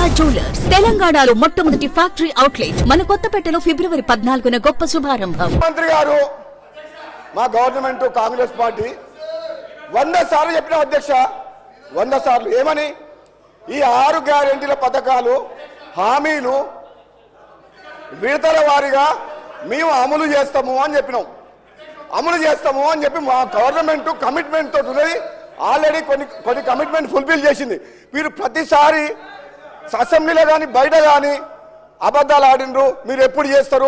Durga jewellers తెలంగాణలో మొట్టమొదటి factory outlet మన కొత్తపేటలో ఫిబ్రవరి 14న గొప్ప శుభారంభం. మంత్రి గారు మా గవర్నమెంట్ కాంగ్రెస్ పార్టీ 100 సార్లు చెప్పిన అధ్యక్ష 100 సార్లు ఏమని ఈ 6 గ్యారెంటీల పథకాలు హామీలు విడతల వారీగా మేము అమలు చేస్తాము అని చెప్పినాం. అమలు చేస్తాము అని చెప్పి మా గవర్నమెంట్ కమిట్మెంట్ తోటి ఉన్నది. ఆల్రెడీ కొన్ని కమిట్మెంట్ ఫుల్ఫిల్ చేసింది. మీరు ప్రతిసారి అసెంబ్లీలో కానీ బయట కానీ అబద్ధాలు ఆడినరు. మీరు ఎప్పుడు చేస్తారు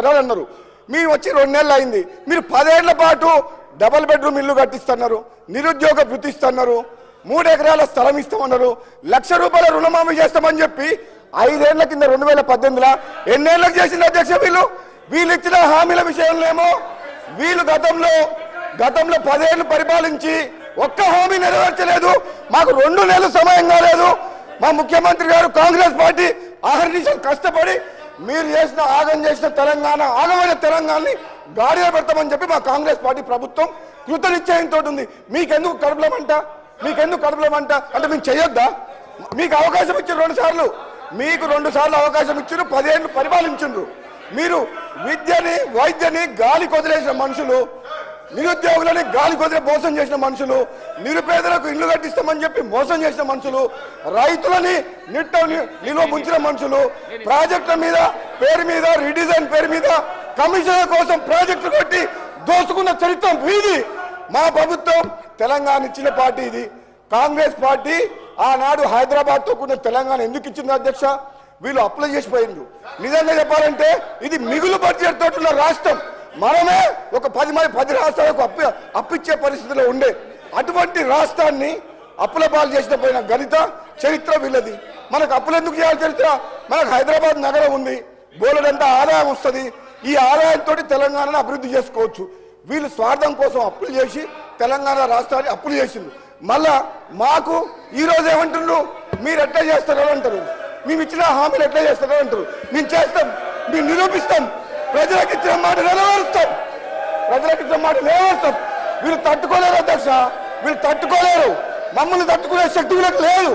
అని అన్నారు. మీరు వచ్చి 2 నెలలు అయింది. మీరు 10 ఏళ్ల పాటు డబుల్ బెడ్రూమ్ ఇల్లు కట్టిస్తున్నారు, నిరుద్యోగ వృత్తి ఇస్తున్నారు, 3 ఎకరాల స్థలం ఇస్తామన్నారు, ₹1,00,000 రుణమాఫీ చేస్తామని చెప్పి 5 ఏళ్ల కింద 2018లో ఎన్నేళ్లకు చేసింది అధ్యక్ష? వీళ్ళు ఇచ్చిన హామీల విషయంలో ఏమో వీళ్ళు గతంలో 10 ఏళ్లు పరిపాలించి ఒక్క హామీ నెరవేర్చలేదు. మాకు 2 నెలలు సమయం కాలేదు. మా ముఖ్యమంత్రి గారు కాంగ్రెస్ పార్టీ ఆహర్నిశలు కష్టపడి మీరు చేసిన తెలంగాణ ఆగమైన తెలంగాణని గాడిలో పెడతామని చెప్పి మా కాంగ్రెస్ పార్టీ ప్రభుత్వం కృతనిశ్చయంతో ఉంది. మీకెందుకు కడుపులమంట అంటే మేము చేయొద్దా? మీకు అవకాశం ఇచ్చారు 2 సార్లు. మీకు 2 సార్లు అవకాశం ఇచ్చారు. 10 ఏళ్ళు పరిపాలించారు. మీరు విద్యని వైద్యని గాలి కొదిలేసిన మనుషులు, నిరుద్యోగులని గాలి కొదిలే మోసం చేసిన మనుషులు, నిరుపేదలకు ఇల్లు కట్టిస్తామని చెప్పి మోసం చేసిన మనుషులు, రైతులని నిల్వ ముంచిన మనుషులు, ప్రాజెక్టుల మీద పేరు మీద రీడిజైన్ పేరు మీద కమిషన్ల కోసం ప్రాజెక్టులు కట్టి దోసుకున్న చరిత్ర వీది. మా ప్రభుత్వం తెలంగాణ ఇచ్చిన పార్టీ ఇది. కాంగ్రెస్ పార్టీ ఆనాడు హైదరాబాద్ తో కూడిన తెలంగాణ ఎందుకు ఇచ్చింది అధ్యక్ష? వీళ్ళు అప్లై చేసిపోయిండ్రు. నిజంగా చెప్పాలంటే ఇది మిగులు బడ్జెట్ తోటి ఉన్న రాష్ట్రం. మనమే ఒక 10 రాష్ట్రాలకు అప్పిచ్చే పరిస్థితిలో ఉండే అటువంటి రాష్ట్రాన్ని అప్పుల పాలు చేసిన పోయిన గణిత చరిత్ర వీళ్ళది. మనకు అప్పులు ఎందుకు చేయాలి చరిత్ర? మనకు హైదరాబాద్ నగరం ఉంది, బోలెడంత ఆదాయం వస్తుంది. ఈ ఆదాయంతో తెలంగాణను అభివృద్ధి చేసుకోవచ్చు. వీళ్ళు స్వార్థం కోసం అప్పులు చేసి తెలంగాణ రాష్ట్రాన్ని అప్పులు చేసింది. మళ్ళా మాకు ఈరోజు ఏమంటున్నారు? మీరు ఎట్లా చేస్తారో అంటారు, మేము ఇచ్చిన హామీలు ఎట్లా చేస్తారో అంటారు. మేము చేస్తాం, మేము నిరూపిస్తాం, ప్రజలకు ఇచ్చిన మాట నెరవేరుస్తాం. వీళ్ళు తట్టుకోలేరు అధ్యక్ష, వీళ్ళు తట్టుకోలేరు. మమ్మల్ని తట్టుకునే శక్తి వీళ్ళకి లేదు.